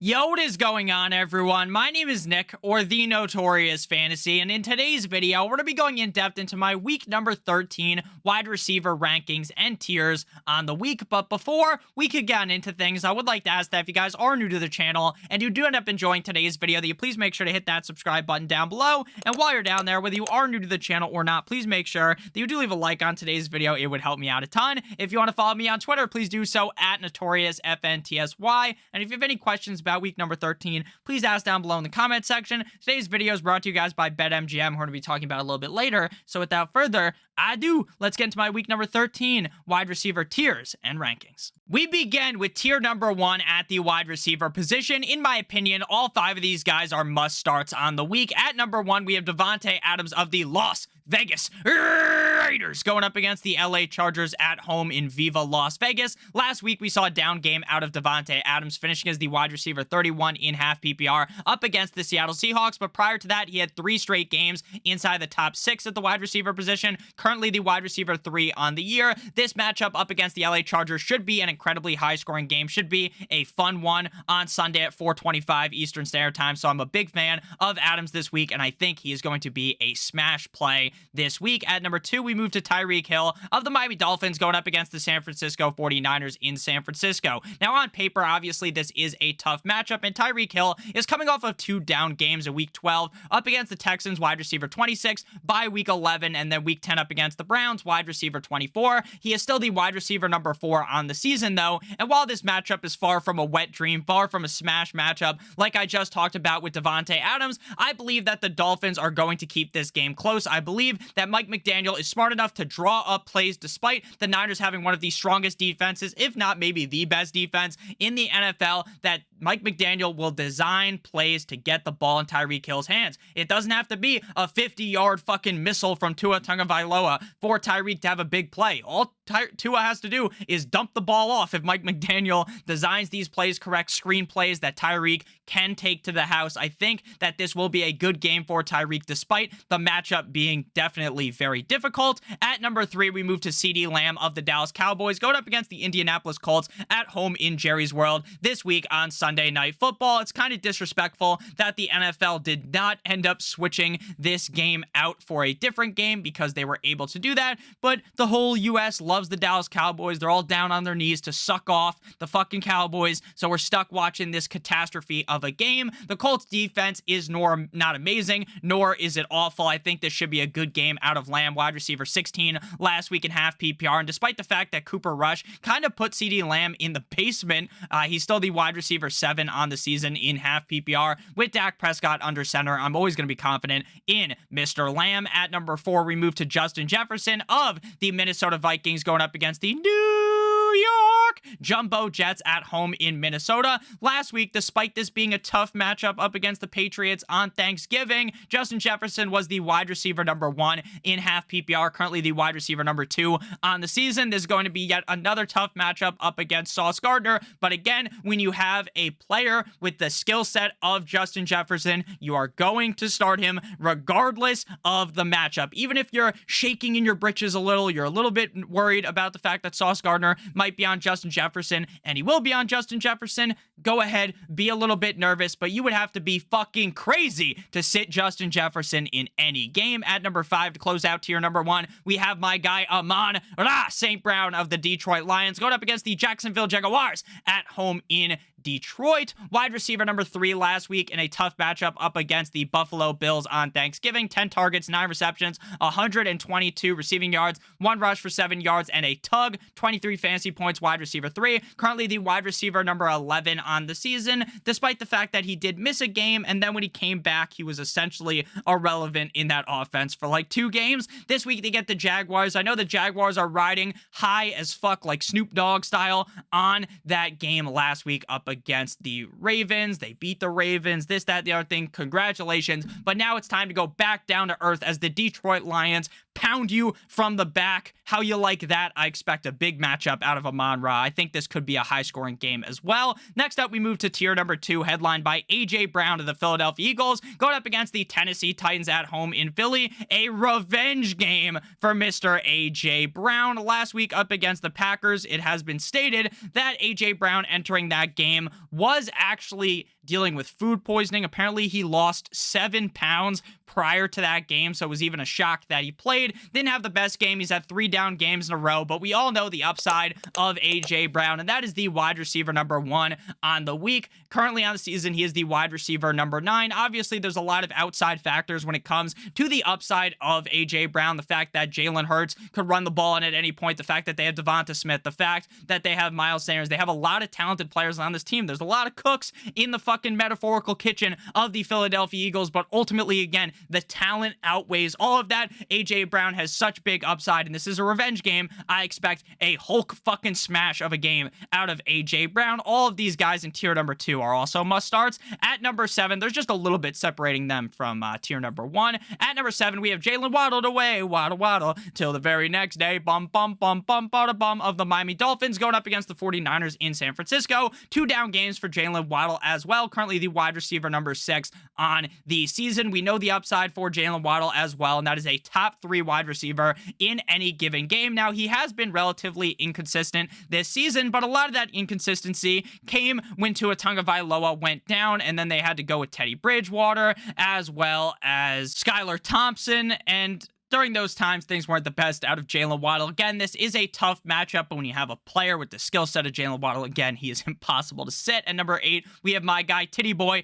Yo, what is going on, everyone? My name is Nick, or The Notorious Fantasy, and in today's video, we're going to be going in depth into my week number 13 wide receiver rankings and tiers on the week. But before we could get into things, I would like to ask that if you guys are new to the channel and you do end up enjoying today's video, that you please make sure to hit that subscribe button down below. And while you're down there, whether you are new to the channel or not, please make sure that you do leave a like on today's video. It would help me out a ton. If you want to follow me on Twitter, please do so at NotoriousFNTSY. And if you have any questions about week number 13, please ask down below in the comment section. Today's video is brought to you guys by BetMGM, we're going to be talking about a little bit later. So without further ado, let's get into my week number 13 wide receiver tiers and rankings. We begin with tier number 1 at the wide receiver position. In my opinion, all 5 of these guys are must starts on the week. At number 1, we have Davante Adams of the Las Vegas Raiders going up against the LA Chargers at home in Viva Las Vegas. Last week, we saw a down game out of Davante Adams, finishing as the wide receiver 31 in half PPR up against the Seattle Seahawks. But prior to that, he had 3 straight games inside the top 6 at the wide receiver position. Currently the wide receiver 3 on the year. This matchup up against the LA Chargers should be an incredibly high-scoring game. Should be a fun one on Sunday at 4:25 Eastern Standard Time. So I'm a big fan of Adams this week, and I think he is going to be a smash play this week. At number 2, we move to Tyreek Hill of the Miami Dolphins going up against the San Francisco 49ers in San Francisco. Now, on paper, obviously, this is a tough matchup, and Tyreek Hill is coming off of 2 down games in week 12 up against the Texans, wide receiver 26, by week 11, and then week 10 up against the Browns, wide receiver 24. He is still the wide receiver number 4 on the season, though, and while this matchup is far from a wet dream, far from a smash matchup, like I just talked about with Davante Adams, I believe that the Dolphins are going to keep this game close. I believe that Mike McDaniel is smart enough to draw up plays despite the Niners having one of the strongest defenses, if not maybe the best defense in the NFL, that Mike McDaniel will design plays to get the ball in Tyreek Hill's hands. It doesn't have to be a 50-yard fucking missile from Tua Tagovailoa for Tyreek to have a big play. All Tua has to do is dump the ball off if Mike McDaniel designs these plays correct, screen plays that Tyreek can take to the house. I think that this will be a good game for Tyreek despite the matchup being definitely very difficult. At number 3, we move to CeeDee Lamb of the Dallas Cowboys going up against the Indianapolis Colts at home in Jerry's World this week on Sunday Night Football. It's kind of disrespectful that the NFL did not end up switching this game out for a different game because they were able to do that, but the whole US loves the Dallas Cowboys. They're all down on their knees to suck off the fucking Cowboys, so we're stuck watching this catastrophe of a game. The Colts defense is not amazing, nor is it awful. I think this should be a good game out of Lamb, wide receiver 16 last week in half PPR, and despite the fact that Cooper Rush kind of put CeeDee Lamb in the basement, he's still the wide receiver 7 on the season in half PPR with Dak Prescott under center. I'm always going to be confident in Mr. Lamb. At number 4, we move to Justin Jefferson of the Minnesota Vikings going up against the New York Jumbo Jets at home in Minnesota. Last week, despite this being a tough matchup up against the Patriots on Thanksgiving, Justin Jefferson was the wide receiver number 1 in half PPR, currently the wide receiver number 2 on the season. This is going to be yet another tough matchup up against Sauce Gardner, but again, when you have a player with the skill set of Justin Jefferson, you are going to start him regardless of the matchup. Even if you're shaking in your britches a little, you're a little bit worried about the fact that Sauce Gardner might be on Justin Jefferson, and he will be on Justin Jefferson, go ahead, be a little bit nervous, but you would have to be fucking crazy to sit Justin Jefferson in any game. At number 5, to close out tier number 1, we have my guy Amon-Ra St. Brown of the Detroit Lions going up against the Jacksonville Jaguars at home in Detroit. Wide receiver number 3 last week in a tough matchup up against the Buffalo Bills on Thanksgiving. 10 targets, 9 receptions, 122 receiving yards, 1 rush for 7 yards, and a tug. 23 fantasy points, wide receiver 3. Currently the wide receiver number 11 on the season, despite the fact that he did miss a game, and then when he came back, he was essentially irrelevant in that offense for like 2 games. This week they get the Jaguars. I know the Jaguars are riding high as fuck, like Snoop Dogg style, on that game last week up against the Ravens. They beat the Ravens, this, that, the other thing. Congratulations. But now it's time to go back down to earth as the Detroit Lions pound you from the back. How you like that? I expect a big matchup out of Amon-Ra. I think this could be a high-scoring game as well. Next up, we move to tier number 2, headlined by A.J. Brown of the Philadelphia Eagles, going up against the Tennessee Titans at home in Philly. A revenge game for Mr. A.J. Brown. Last week up against the Packers, it has been stated that A.J. Brown entering that game game was actually dealing with food poisoning. Apparently, he lost 7 pounds prior to that game, so it was even a shock that he played. Didn't have the best game. He's had 3 down games in a row, but we all know the upside of A.J. Brown, and that is the wide receiver number 1 on the week. Currently on the season, he is the wide receiver number 9. Obviously, there's a lot of outside factors when it comes to the upside of A.J. Brown. The fact that Jalen Hurts could run the ball in at any point, the fact that they have Devonta Smith, the fact that they have Miles Sanders. They have a lot of talented players on this team. There's a lot of cooks in the fucking metaphorical kitchen of the Philadelphia Eagles, but ultimately, again, the talent outweighs all of that. A.J. Brown has such big upside, and this is a revenge game. I expect a Hulk fucking smash of a game out of A.J. Brown. All of these guys in tier number 2 are also must-starts. At number 7, there's just a little bit separating them from tier number 1. At number 7, we have Jalen Waddle away, waddle, till the very next day, bum, bada bum, of the Miami Dolphins going up against the 49ers in San Francisco. 2 down games for Jalen Waddle as well. Currently the wide receiver number 6 on the season. We know the upside for Jalen Waddle as well, and that is a top 3 wide receiver in any given game. Now, he has been relatively inconsistent this season, but a lot of that inconsistency came when Tua Tagovailoa went down, and then they had to go with Teddy Bridgewater as well as Skylar Thompson, and during those times, things weren't the best out of Jalen Waddle. Again, this is a tough matchup, but when you have a player with the skill set of Jalen Waddle, again, he is impossible to sit. At number 8, we have my guy, Titty Boy,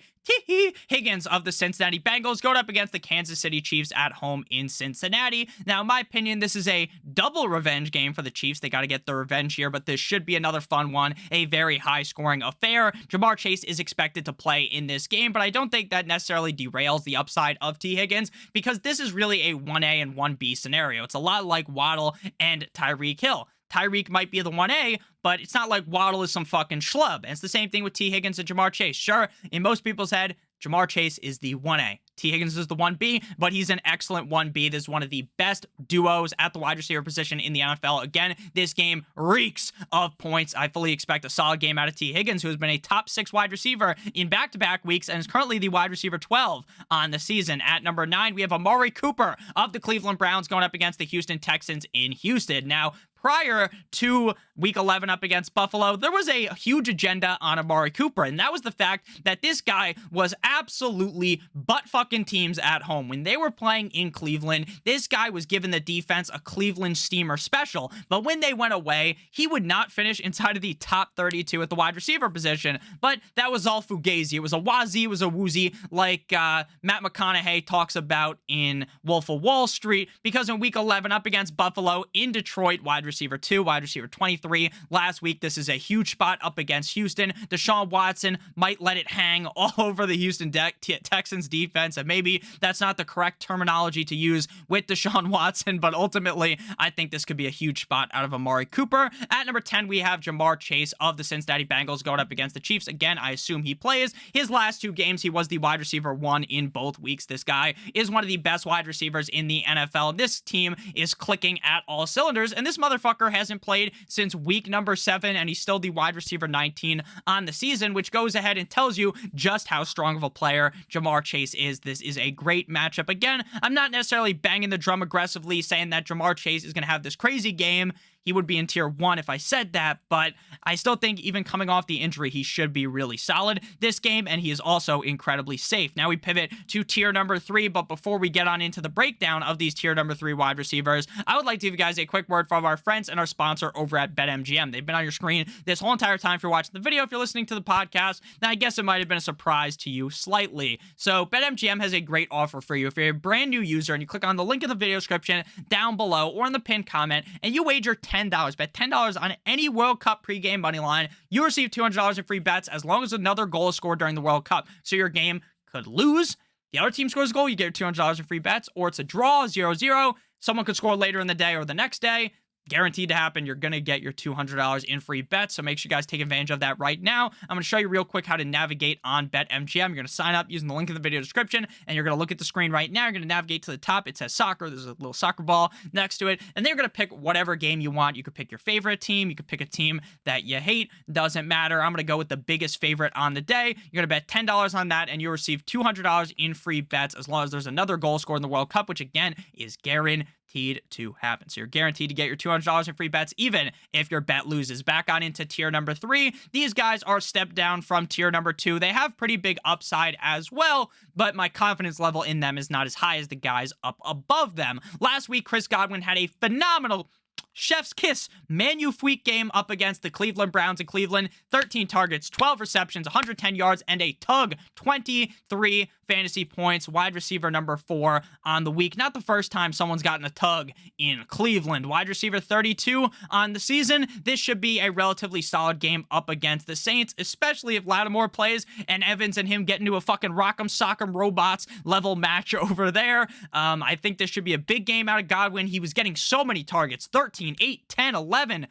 Higgins of the Cincinnati Bengals going up against the Kansas City Chiefs at home in Cincinnati. Now, in my opinion, this is a double revenge game for the Chiefs. They got to get the revenge here, but this should be another fun one, a very high-scoring affair. Jamar Chase is expected to play in this game, but I don't think that necessarily derails the upside of T. Higgins, because this is really a 1A and 1B scenario. It's a lot like Waddle and Tyreek Hill. Tyreek might be the 1A, but it's not like Waddle is some fucking schlub. And it's the same thing with T. Higgins and Jamar Chase. Sure, in most people's head, Jamar Chase is the 1A. T. Higgins is the 1B, but he's an excellent 1B. This is one of the best duos at the wide receiver position in the NFL. Again, this game reeks of points. I fully expect a solid game out of T. Higgins, who has been a top 6 wide receiver in back-to-back weeks and is currently the wide receiver 12 on the season. At number 9, we have Amari Cooper of the Cleveland Browns going up against the Houston Texans in Houston. Now, prior to Week 11 up against Buffalo, there was a huge agenda on Amari Cooper, and that was the fact that this guy was absolutely butt-fucking teams at home. When they were playing in Cleveland, this guy was giving the defense a Cleveland steamer special, but when they went away, he would not finish inside of the top 32 at the wide receiver position, but that was all fugazi. It was a wazi, it was a woozy, like Matt McConaughey talks about in Wolf of Wall Street, because in Week 11 up against Buffalo in Detroit, wide receiver 2, wide receiver 23. Last week, this is a huge spot up against Houston. Deshaun Watson might let it hang all over the Houston Texans defense, and maybe that's not the correct terminology to use with Deshaun Watson, but ultimately, I think this could be a huge spot out of Amari Cooper. At number 10, we have Jamar Chase of the Cincinnati Bengals going up against the Chiefs. Again, I assume he plays. His last 2 games, he was the wide receiver 1 in both weeks. This guy is one of the best wide receivers in the NFL. This team is clicking at all cylinders, and this motherfucker hasn't played since week number 7, and he's still the wide receiver 19 on the season, which goes ahead and tells you just how strong of a player Jamar Chase is. This is a great matchup. Again, I'm not necessarily banging the drum aggressively saying that Jamar Chase is going to have this crazy game. He would be in tier 1 if I said that, but I still think even coming off the injury, he should be really solid this game, and he is also incredibly safe. Now we pivot to tier number 3, but before we get on into the breakdown of these tier number 3 wide receivers, I would like to give you guys a quick word from our friends and our sponsor over at BetMGM. They've been on your screen this whole entire time if you're watching the video. If you're listening to the podcast, then I guess it might have been a surprise to you slightly. So BetMGM has a great offer for you. If you're a brand new user and you click on the link in the video description down below or in the pinned comment and you wager $10, bet $10 on any World Cup pregame money line, you receive $200 in free bets as long as another goal is scored during the World Cup. So your game could lose, the other team scores a goal, you get $200 in free bets, or it's a draw, 0-0, someone could score later in the day or the next day. Guaranteed to happen. You're going to get your $200 in free bets, so make sure you guys take advantage of that right now. I'm going to show you real quick how to navigate on BetMGM. You're going to sign up using the link in the video description, and you're going to look at the screen right now. You're going to navigate to the top. It says soccer. There's a little soccer ball next to it, and then you're going to pick whatever game you want. You could pick your favorite team. You could pick a team that you hate. Doesn't matter. I'm going to go with the biggest favorite on the day. You're going to bet $10 on that, and you'll receive $200 in free bets as long as there's another goal scored in the World Cup, which, again, is guaranteed to happen. So you're guaranteed to get your $200 in free bets, even if your bet loses. Back on into tier number 3. These guys are stepped down from tier number 2. They have pretty big upside as well, but my confidence level in them is not as high as the guys up above them. Last week, Chris Godwin had a phenomenal chef's kiss Manu-Fuik game up against the Cleveland Browns in Cleveland. 13 targets, 12 receptions, 110 yards, and a tug. 23 fantasy points. Wide receiver number 4 on the week. Not the first time someone's gotten a tug in Cleveland. Wide receiver 32 on the season. This should be a relatively solid game up against the Saints, especially if Lattimore plays and Evans and him get into a fucking rock'em sock'em robots level match over there. I think this should be a big game out of Godwin. He was getting so many targets. 13, 8, 10, 11,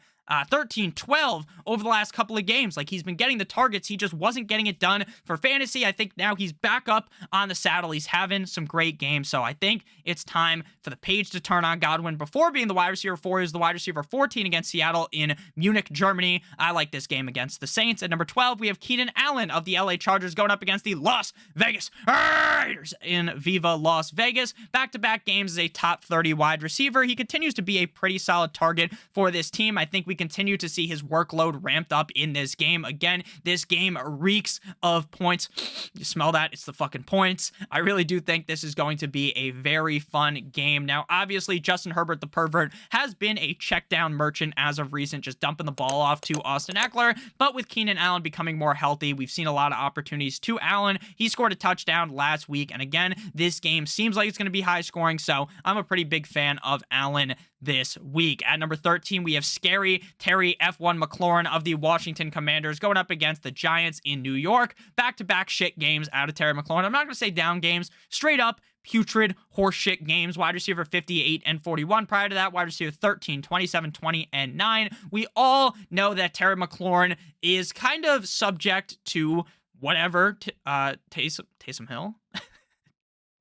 13, 12 over the last couple of games. Like, he's been getting the targets. He just wasn't getting it done for fantasy. I think now he's back up on the saddle. He's having some great games. So I think it's time for the page to turn on Godwin. Before being the wide receiver 4, he was the wide receiver 14 against Seattle in Munich, Germany. I like this game against the Saints. At number 12, we have Keenan Allen of the LA Chargers going up against the Las Vegas Raiders in Viva Las Vegas. Back-to-back games as a top 30 wide receiver. He continues to be a pretty solid target for this team. I think we continue to see his workload ramped up in this game. Again, this game reeks of points. You smell that? It's the fucking points. I really do think this is going to be a very fun game. Now, obviously, Justin Herbert, the pervert, has been a check down merchant as of recent, just dumping the ball off to Austin Eckler. But with Keenan Allen becoming more healthy, we've seen a lot of opportunities to Allen. He scored a touchdown last week. And again, this game seems like it's going to be high scoring. So I'm a pretty big fan of Allen this week. At number 13, we have scary Terry F1 McLaurin of the Washington Commanders going up against the Giants in New York. Back-to-back shit games out of Terry McLaurin. I'm not going to say down games, straight up putrid horseshit games. Wide receiver 58 and 41. Prior to that, wide receiver 13, 27, 20, and 9. We all know that Terry McLaurin is kind of subject to whatever Taysom Hill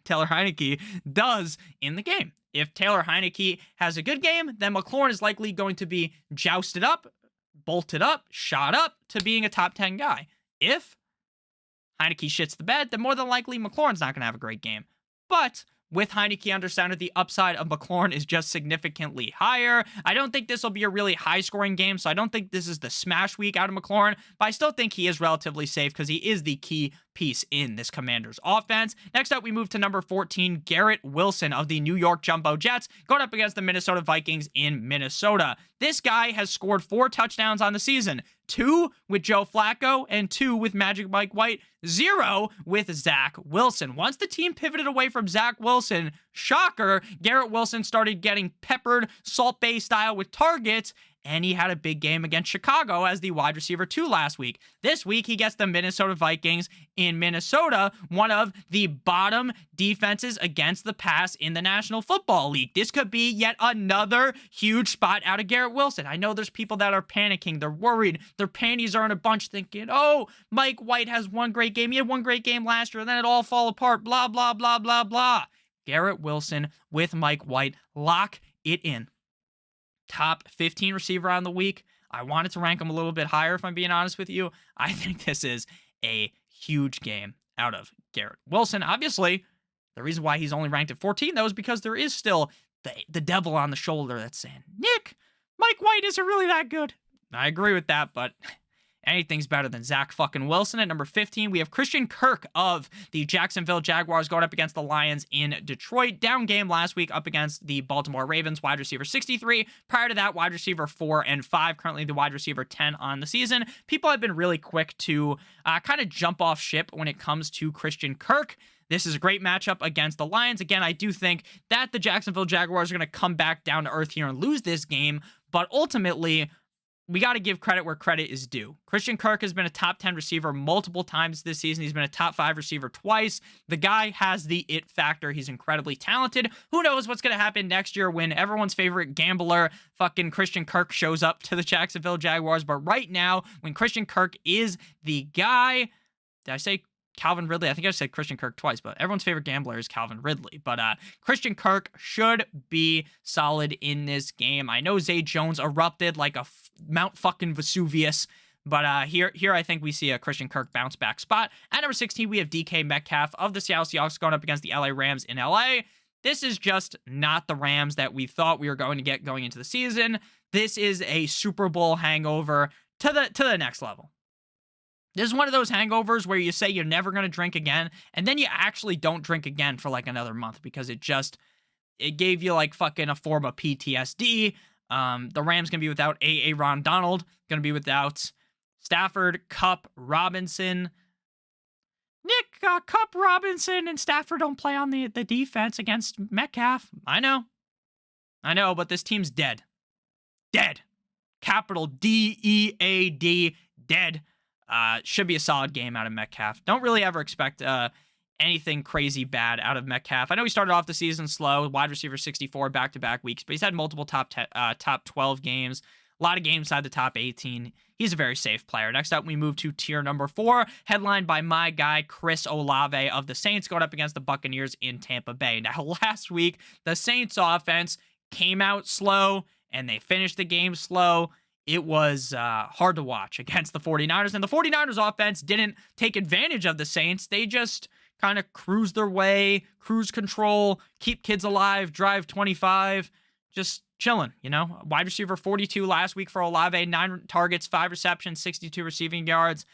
Taylor Heineke does in the game. If Taylor Heineke has a good game, then McLaurin is likely going to be jousted up, bolted up, shot up to being a top 10 guy. If Heineke shits the bed, then more than likely McLaurin's not going to have a great game. But with Heineke under center, the upside of McLaurin is just significantly higher. I don't think this will be a really high-scoring game, so I don't think this is the smash week out of McLaurin, but I still think he is relatively safe because he is the key piece in this Commanders offense. Next up, we move to number 14, Garrett Wilson of the New York Jumbo Jets, going up against the Minnesota Vikings in Minnesota. This guy has scored 4 touchdowns on the season, 2 with Joe Flacco and 2 with Magic Mike White, 0 with Zach Wilson. Once the team pivoted away from Zach Wilson, shocker, Garrett Wilson started getting peppered Salt Bay style with targets, and he had a big game against Chicago as the wide receiver 2 last week. This week, he gets the Minnesota Vikings in Minnesota, one of the bottom defenses against the pass in the National Football League. This could be yet another huge spot out of Garrett Wilson. I know there's people that are panicking. They're worried. Their panties are in a bunch thinking, oh, Mike White has one great game. He had one great game last year, and then it all fall apart. Blah, blah, blah, blah, blah. Garrett Wilson with Mike White. Lock it in. Top 15 receiver on the week. I wanted to rank him a little bit higher, if I'm being honest with you. I think this is a huge game out of Garrett Wilson. Obviously, the reason why he's only ranked at 14, though, is because there is still the devil on the shoulder that's saying, Nick, Mike White isn't really that good. I agree with that, but anything's better than Zach fucking Wilson. At number 15, we have Christian Kirk of the Jacksonville Jaguars going up against the Lions in Detroit. Down game last week up against the Baltimore Ravens, wide receiver 63. Prior to that, wide receiver 4 and 5, currently the wide receiver 10 on the season. People have been really quick to kind of jump off ship when it comes to Christian Kirk. This is a great matchup against the Lions. Again, I do think that the Jacksonville Jaguars are going to come back down to earth here and lose this game, but ultimately, we got to give credit where credit is due. Christian Kirk has been a top 10 receiver multiple times this season. He's been a top 5 receiver twice. The guy has the it factor. He's incredibly talented. Who knows what's going to happen next year when everyone's favorite gambler, fucking Christian Kirk, shows up to the Jacksonville Jaguars. But right now, when Christian Kirk is the guy, did I say Calvin Ridley? I think I said Christian Kirk twice, but everyone's favorite gambler is Calvin Ridley. But Christian Kirk should be solid in this game. I know Zay Jones erupted like a Mount fucking Vesuvius, but here I think we see a Christian Kirk bounce back spot. At number 16, we have DK Metcalf of the Seattle Seahawks going up against the LA Rams in LA. This is just not the Rams that we thought we were going to get going into the season. This is a Super Bowl hangover to the next level. This is one of those hangovers where you say you're never going to drink again, and then you actually don't drink again for like another month because it gave you like fucking a form of PTSD. The Rams going to be without Ron Donald, going to be without Stafford, Kupp, Robinson. Nick, Kupp, Robinson, and Stafford don't play on the defense against Metcalf. I know, but this team's dead. Dead. Capital D-E-A-D, dead. Should be a solid game out of Metcalf. Don't really ever expect anything crazy bad out of Metcalf. I know he started off the season slow, wide receiver 64 back-to-back weeks, but he's had multiple top 12 games, a lot of games inside the top 18. He's a very safe player. Next up, we move to tier number 4, headlined by my guy, Chris Olave of the Saints, going up against the Buccaneers in Tampa Bay. Now, last week, the Saints offense came out slow, and they finished the game slow. It was hard to watch against the 49ers, and the 49ers offense didn't take advantage of the Saints. They just kind of cruise their way, cruise control, keep kids alive, drive 25, just chilling, you know? Wide receiver 42 last week for Olave, 9 targets, 5 receptions, 62 receiving yards.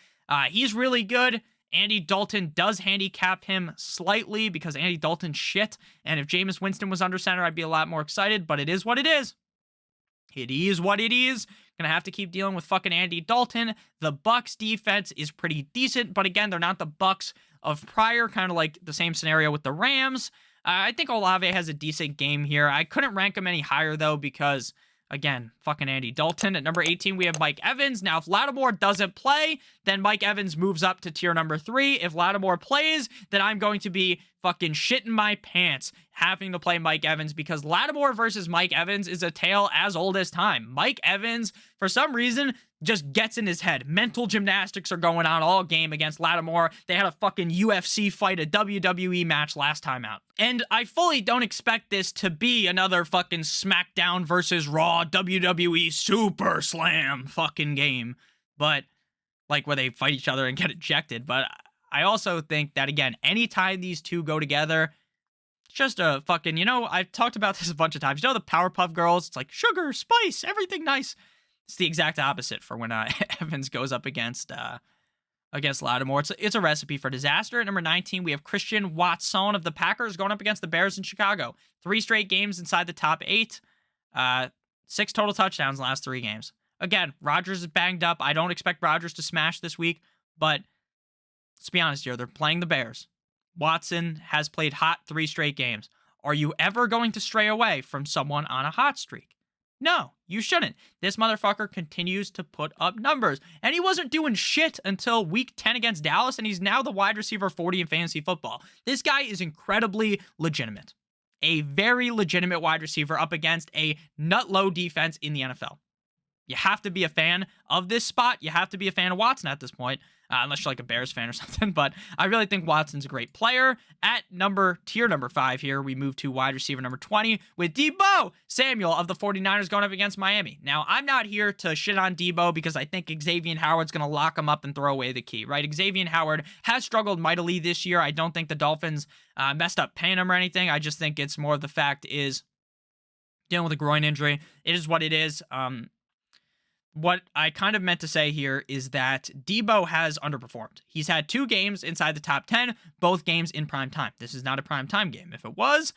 He's really good. Andy Dalton does handicap him slightly because Andy Dalton's shit, and if Jameis Winston was under center, I'd be a lot more excited, but it is what it is. It is what it is. Gonna have to keep dealing with fucking Andy Dalton. The Bucs defense is pretty decent, but again, they're not the Bucs of prior, kind of like the same scenario with the Rams. I think Olave has a decent game here. I couldn't rank him any higher, though, because, again, fucking Andy Dalton. At number 18, we have Mike Evans. Now, if Lattimore doesn't play, then Mike Evans moves up to tier number 3. If Lattimore plays, then I'm going to be fucking shitting my pants having to play Mike Evans because Lattimore versus Mike Evans is a tale as old as time. Mike Evans, for some reason, just gets in his head. Mental gymnastics are going on all game against Lattimore. They had a fucking UFC fight, a WWE match last time out. And I fully don't expect this to be another fucking SmackDown versus Raw WWE Super Slam fucking game. But, like, where they fight each other and get ejected. But I also think that, again, anytime these two go together, it's just a fucking, you know, I've talked about this a bunch of times. You know the Powerpuff Girls? It's like sugar, spice, everything nice. It's the exact opposite for when Evans goes up against Lattimore. It's a recipe for disaster. At number 19, we have Christian Watson of the Packers going up against the Bears in Chicago. 3 straight games inside the top 8. 6 total touchdowns in the last 3 games. Again, Rodgers is banged up. I don't expect Rodgers to smash this week, but let's be honest here. They're playing the Bears. Watson has played hot 3 straight games. Are you ever going to stray away from someone on a hot streak? No, you shouldn't. This motherfucker continues to put up numbers. And he wasn't doing shit until week 10 against Dallas, and he's now the wide receiver 40 in fantasy football. This guy is incredibly legitimate. A very legitimate wide receiver up against a nut-low defense in the NFL. You have to be a fan of this spot. You have to be a fan of Watson at this point, unless you're like a Bears fan or something. But I really think Watson's a great player. At tier number 5 here, we move to wide receiver number 20 with Deebo Samuel of the 49ers going up against Miami. Now, I'm not here to shit on Deebo because I think Xavier Howard's going to lock him up and throw away the key, right? Xavier Howard has struggled mightily this year. I don't think the Dolphins messed up paying him or anything. I just think it's more of the fact is dealing with a groin injury. It is what it is. What I kind of meant to say here is that Deebo has underperformed. He's had 2 games inside the top 10, both games in prime time. This is not a prime time game. If it was,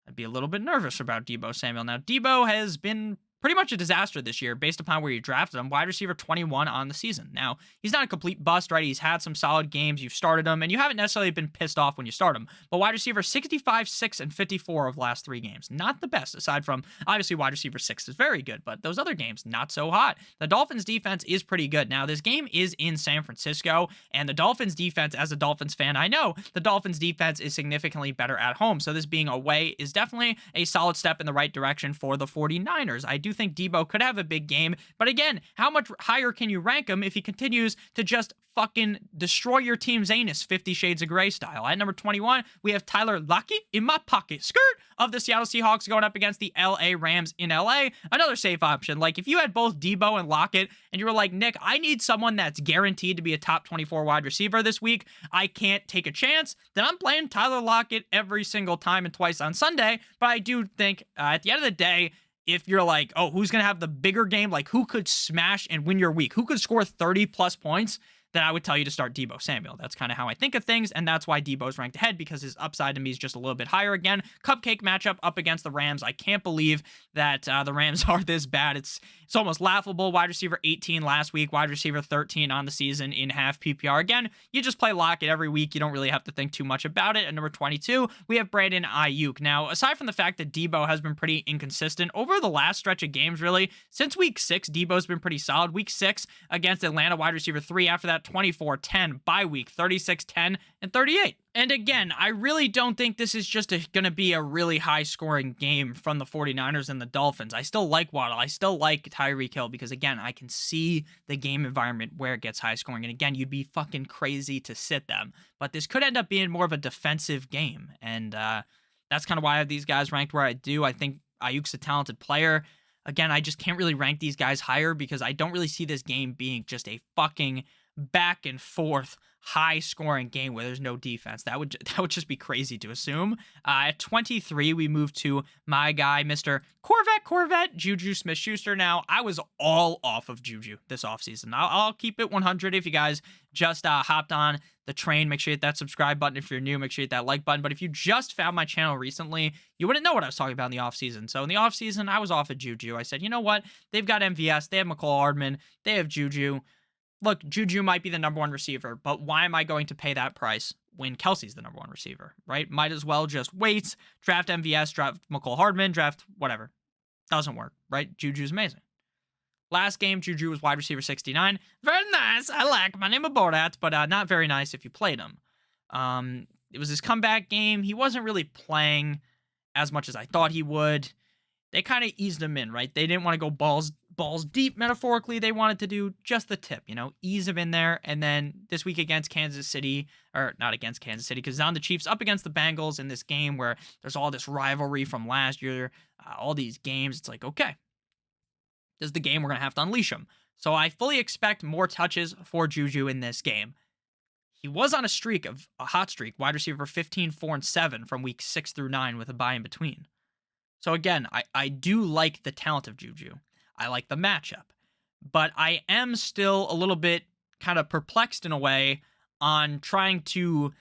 I'd be a little bit nervous about Deebo Samuel. Now, Deebo has been pretty much a disaster this year based upon where you drafted him. Wide receiver 21 on the season. Now, he's not a complete bust, right? He's had some solid games. You've started him, and you haven't necessarily been pissed off when you start him. But wide receiver 65, 6, and 54 of the last 3 games. Not the best, aside from, obviously, wide receiver 6 is very good, but those other games, not so hot. The Dolphins' defense is pretty good. Now, this game is in San Francisco, and the Dolphins' defense, as a Dolphins fan, I know the Dolphins' defense is significantly better at home. So this being away is definitely a solid step in the right direction for the 49ers. I do think Debo could have a big game. But again, how much higher can you rank him if he continues to just fucking destroy your team's anus 50 Shades of Grey style? At number 21, we have Tyler Lockett in my pocket. Skirt of the Seattle Seahawks going up against the LA Rams in LA. Another safe option. Like, if you had both Debo and Lockett and you were like, Nick, I need someone that's guaranteed to be a top 24 wide receiver this week, I can't take a chance, then I'm playing Tyler Lockett every single time and twice on Sunday. But I do think at the end of the day, if you're like, oh, who's going to have the bigger game? Like, who could smash and win your week? Who could score 30 plus points? Then I would tell you to start Deebo Samuel. That's kind of how I think of things, and that's why Deebo's ranked ahead, because his upside to me is just a little bit higher. Again, cupcake matchup up against the Rams. I can't believe that the Rams are this bad. It's almost laughable. Wide receiver 18 last week, wide receiver 13 on the season in half PPR. Again, you just play Lockett every week. You don't really have to think too much about it. At number 22, we have Brandon Ayuk. Now, aside from the fact that Deebo has been pretty inconsistent over the last stretch of games, really, since week 6, Deebo's been pretty solid. Week 6 against Atlanta, wide receiver 3. After that, 24-10, bye week, 36-10, and 38. And again, I really don't think this is just going to be a really high-scoring game from the 49ers and the Dolphins. I still like Waddle. I still like Tyreek Hill because, again, I can see the game environment where it gets high-scoring. And again, you'd be fucking crazy to sit them. But this could end up being more of a defensive game. And that's kind of why I have these guys ranked where I do. I think Ayuk's a talented player. Again, I just can't really rank these guys higher because I don't really see this game being just a fucking back and forth high scoring game where there's no defense. That would just be crazy to assume. At 23, we move to my guy, Mr. Corvette, Juju Smith-Schuster. Now, I was all off of Juju this offseason. I'll keep it 100 if you guys just hopped on the train. Make sure you hit that subscribe button if you're new. Make sure you hit that like button. But if you just found my channel recently, you wouldn't know what I was talking about in the offseason. So in the offseason, I was off of Juju. I said, you know what? They've got MVS. They have McCall Hardman. They have Juju. Look, Juju might be the number one receiver, but why am I going to pay that price when Kelsey's the number one receiver, right? Might as well just wait, draft MVS, draft McCall Hardman, draft whatever. Doesn't work, right? Juju's amazing. Last game, Juju was wide receiver 69. Very nice. I like my name aboard that, but not very nice if you played him. It was his comeback game. He wasn't really playing as much as I thought he would. They kind of eased him in, right? They didn't want to go balls deep, metaphorically. They wanted to do just the tip, ease him in there. And then this week against Kansas City, or not against Kansas City, because it's on the Chiefs, up against the Bengals in this game where there's all this rivalry from last year, all these games. It's like, okay, this is the game we're going to have to unleash him. So I fully expect more touches for Juju in this game. He was on a hot streak, wide receiver 15, 4, and 7 from week 6 through 9 with a bye in between. So again, I do like the talent of Juju. I like the matchup. But I am still a little bit kind of perplexed in a way on trying to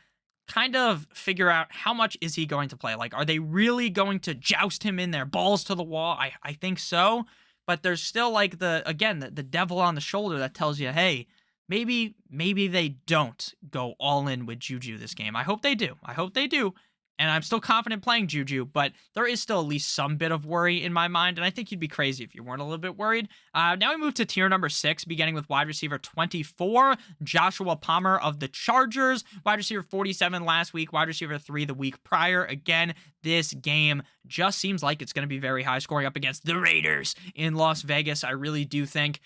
kind of figure out how much is he going to play. Like, are they really going to joust him in there, balls to the wall? I think so. But there's still like the devil on the shoulder that tells you, hey, maybe they don't go all in with Juju this game. I hope they do. And I'm still confident playing Juju, but there is still at least some bit of worry in my mind, and I think you'd be crazy if you weren't a little bit worried. Now we move to tier number 6, beginning with wide receiver 24, Joshua Palmer of the Chargers. Wide receiver 47 last week, wide receiver 3 the week prior. Again, this game just seems like it's going to be very high scoring up against the Raiders in Las Vegas. I really do think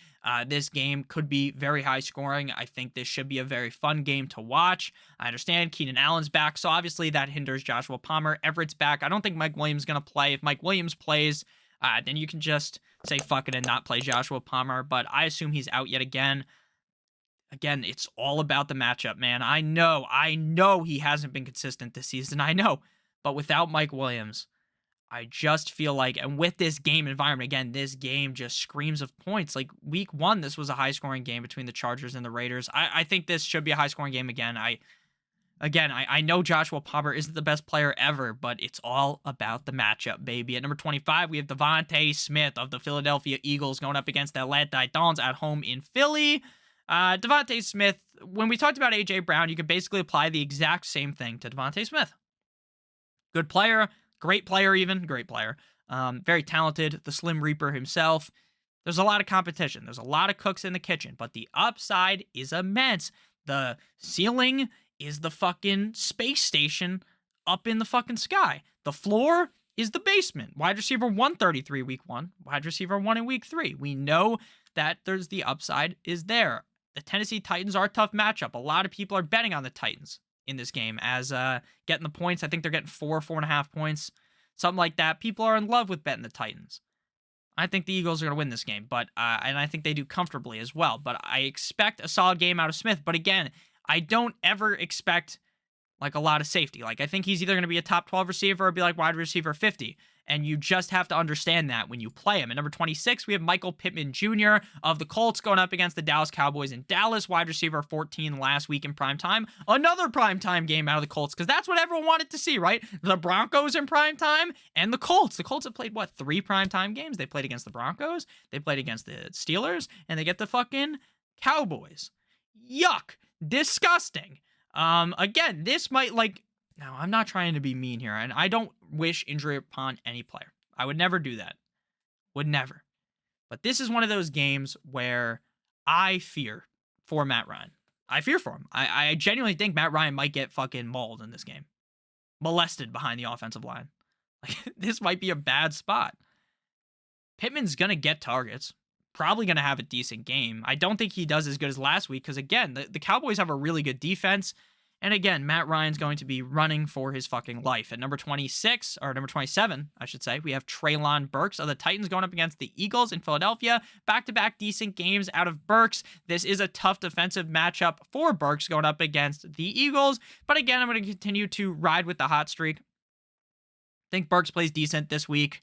this game could be very high scoring. I think this should be a very fun game to watch. I understand Keenan Allen's back, so obviously that hinders Joshua Palmer. Everett's back. I don't think Mike Williams is going to play. If Mike Williams plays, then you can just say fuck it and not play Joshua Palmer, but I assume he's out yet again. Again, it's all about the matchup, man. I know he hasn't been consistent this season. I know. But without Mike Williams, I just feel like, and with this game environment, again, this game just screams of points. Like week 1, this was a high-scoring game between the Chargers and the Raiders. I think this should be a high-scoring game again. I know Joshua Palmer isn't the best player ever, but it's all about the matchup, baby. At number 25, we have Devontae Smith of the Philadelphia Eagles going up against the Atlanta Titans at home in Philly. Devontae Smith, when we talked about A.J. Brown, you could basically apply the exact same thing to Devontae Smith. Good player. Great player even. Great player. Very talented. The Slim Reaper himself. There's a lot of competition. There's a lot of cooks in the kitchen. But the upside is immense. The ceiling is the fucking space station up in the fucking sky. The floor is the basement. Wide receiver 133 week 1, wide receiver 1 in week 3. We know that there's the upside is there. The Tennessee Titans are a tough matchup. A lot of people are betting on the Titans in this game as getting the points. I think they're getting 4.5 points, something like that. People are in love with betting the Titans. I think the Eagles are going to win this game, but and I think they do comfortably as well. But I expect a solid game out of Smith. But again, I don't ever expect like a lot of safety. Like I think he's either going to be a top 12 receiver or be like wide receiver 50. And you just have to understand that when you play him. At number 26, we have Michael Pittman Jr. of the Colts going up against the Dallas Cowboys in Dallas. Wide receiver 14 last week in primetime. Another primetime game out of the Colts because that's what everyone wanted to see, right? The Broncos in primetime and the Colts. The Colts have played, what, 3 primetime games? They played against the Broncos, they played against the Steelers, and they get the fucking Cowboys. Yuck. Disgusting. Again, this might like... Now, I'm not trying to be mean here, and I don't wish injury upon any player. I would never do that. Would never. But this is one of those games where I fear for Matt Ryan. I fear for him. I genuinely think Matt Ryan might get fucking mauled in this game. Molested behind the offensive line. Like, this might be a bad spot. Pittman's going to get targets. Probably going to have a decent game. I don't think he does as good as last week because, again, the Cowboys have a really good defense. And again, Matt Ryan's going to be running for his fucking life. At number 26, or number 27, I should say, we have Treylon Burks of the Titans going up against the Eagles in Philadelphia. Back-to-back decent games out of Burks. This is a tough defensive matchup for Burks going up against the Eagles. But again, I'm going to continue to ride with the hot streak. I think Burks plays decent this week.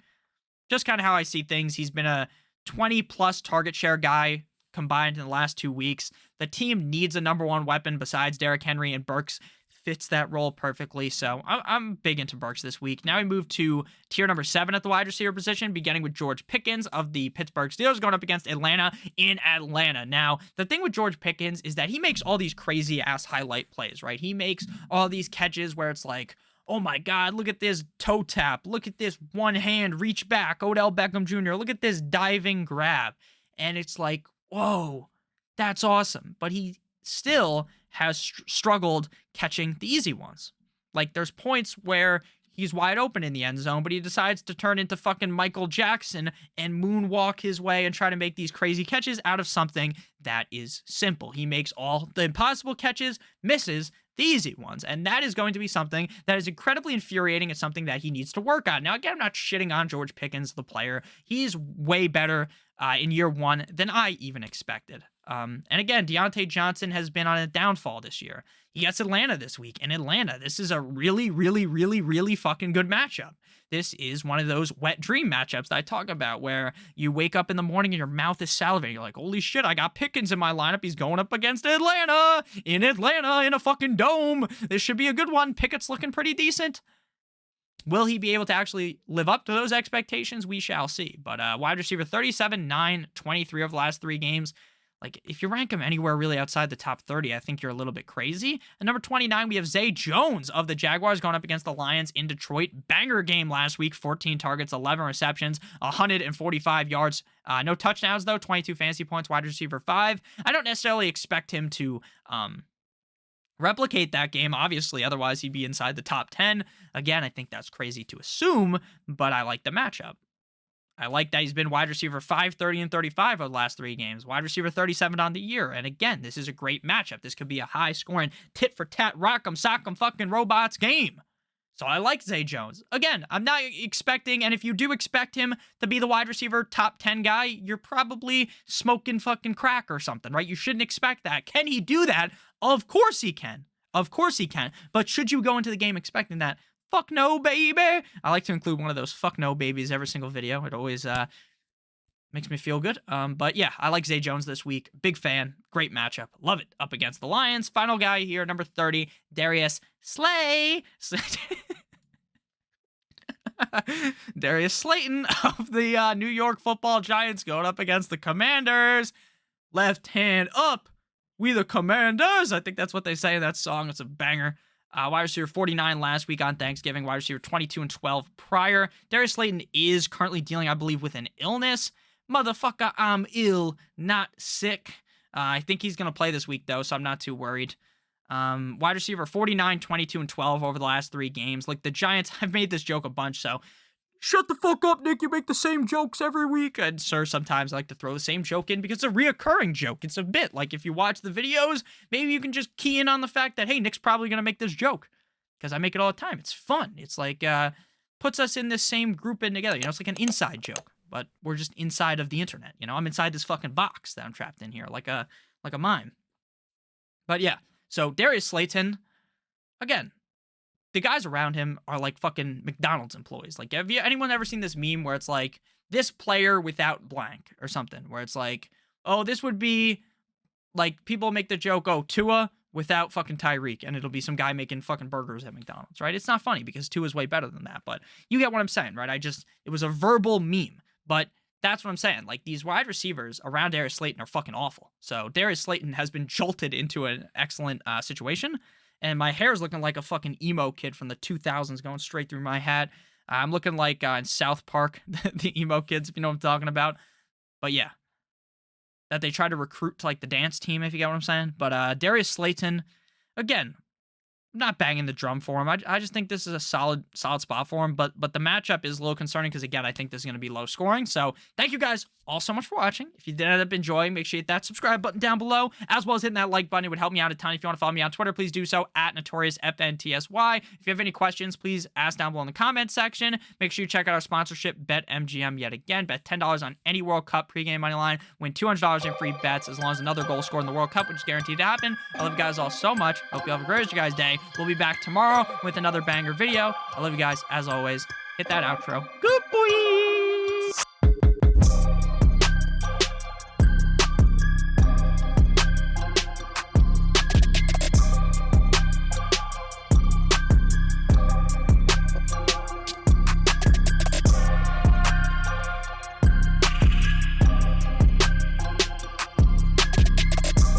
Just kind of how I see things. He's been a 20-plus target share guy combined in the last 2 weeks. The team needs a number one weapon besides Derrick Henry, and Burks fits that role perfectly. So I'm big into Burks this week. Now we move to tier number 7 at the wide receiver position, beginning with George Pickens of the Pittsburgh Steelers going up against Atlanta in Atlanta. Now, the thing with George Pickens is that he makes all these crazy ass highlight plays, right? He makes all these catches where it's like, oh my God, look at this toe tap. Look at this one hand reach back, Odell Beckham Jr. Look at this diving grab. And it's like, whoa, that's awesome. But he still has struggled catching the easy ones. Like, there's points where he's wide open in the end zone, but he decides to turn into fucking Michael Jackson and moonwalk his way and try to make these crazy catches out of something that is simple. He makes all the impossible catches, misses the easy ones. And that is going to be something that is incredibly infuriating and something that he needs to work on. Now, again, I'm not shitting on George Pickens, the player. He's way better in year one than I even expected. And again, Deontay Johnson has been on a downfall this year. He gets Atlanta this week. In Atlanta, this is a really, really, really, really fucking good matchup. This is one of those wet dream matchups that I talk about where you wake up in the morning and your mouth is salivating. You're like, holy shit, I got Pickens in my lineup. He's going up against Atlanta, in a fucking dome. This should be a good one. Pickett's looking pretty decent. Will he be able to actually live up to those expectations? We shall see. But wide receiver 37, 9, 23 of the last 3 games. Like, if you rank him anywhere really outside the top 30, I think you're a little bit crazy. At number 29, we have Zay Jones of the Jaguars going up against the Lions in Detroit. Banger game last week, 14 targets, 11 receptions, 145 yards. No touchdowns, though, 22 fantasy points, wide receiver 5. I don't necessarily expect him to replicate that game, obviously. Otherwise, he'd be inside the top 10. Again, I think that's crazy to assume, but I like the matchup. I like that he's been wide receiver 5, 30, and 35 of the last 3 games. Wide receiver 37 on the year. And again, this is a great matchup. This could be a high-scoring, tit-for-tat, rock'em, sock'em, fucking robots game. So I like Zay Jones. Again, I'm not expecting, and if you do expect him to be the wide receiver top 10 guy, you're probably smoking fucking crack or something, right? You shouldn't expect that. Can he do that? Of course he can. Of course he can. But should you go into the game expecting that? Fuck no, baby. I like to include one of those fuck no babies every single video. It always makes me feel good. But yeah, I like Zay Jones this week. Big fan. Great matchup. Love it. Up against the Lions. Final guy here, number 30, Darius Slay. Darius Slayton of the New York Football Giants going up against the Commanders. Left hand up. We the Commanders. I think that's what they say in that song. It's a banger. Wide receiver 49 last week on Thanksgiving. Wide receiver 22 and 12 prior. Darius Slayton is currently dealing, I believe, with an illness. Motherfucker, I'm ill, not sick. I think he's going to play this week, though, so I'm not too worried. Wide receiver 49, 22, and 12 over the last 3 games. Like, the Giants, I've made this joke a bunch, so shut the fuck up, Nick, you make the same jokes every week. And sir, sometimes I like to throw the same joke in because it's a reoccurring joke. It's a bit. Like, if you watch the videos, maybe you can just key in on the fact that, hey, Nick's probably going to make this joke. Because I make it all the time. It's fun. It's like, puts us in this same group in together. You know, it's like an inside joke. But we're just inside of the internet. You know, I'm inside this fucking box that I'm trapped in here. Like a mime. But yeah. So, Darius Slayton, again, the guys around him are like fucking McDonald's employees. Like, have anyone ever seen this meme where it's like, this player without blank or something? Where it's like, oh, this would be, like, people make the joke, oh, Tua without fucking Tyreek, and it'll be some guy making fucking burgers at McDonald's, right? It's not funny because Tua's way better than that, but you get what I'm saying, right? It was a verbal meme, but that's what I'm saying. Like, these wide receivers around Darius Slayton are fucking awful. So Darius Slayton has been jolted into an excellent situation. And my hair is looking like a fucking emo kid from the 2000s going straight through my hat. I'm looking like in South Park, the emo kids, if you know what I'm talking about. But yeah, that they try to recruit to like the dance team, if you get what I'm saying. But Darius Slayton, again, I'm not banging the drum for him. I just think this is a solid spot for him. But the matchup is a little concerning because, again, I think this is going to be low scoring. So thank you guys all so much for watching. If you did end up enjoying, make sure you hit that subscribe button down below, as well as hitting that like button. It would help me out a ton. If you want to follow me on Twitter, please do so at NotoriousFNTSY. If you have any questions, please ask down below in the comment section. Make sure you check out our sponsorship, BetMGM, yet again. Bet $10 on any World Cup pregame money line. Win $200 in free bets as long as another goal scored in the World Cup, which is guaranteed to happen. I love you guys all so much. Hope you have a great guys' day. We'll be back tomorrow with another banger video. I love you guys as always. Hit that outro. Good boy.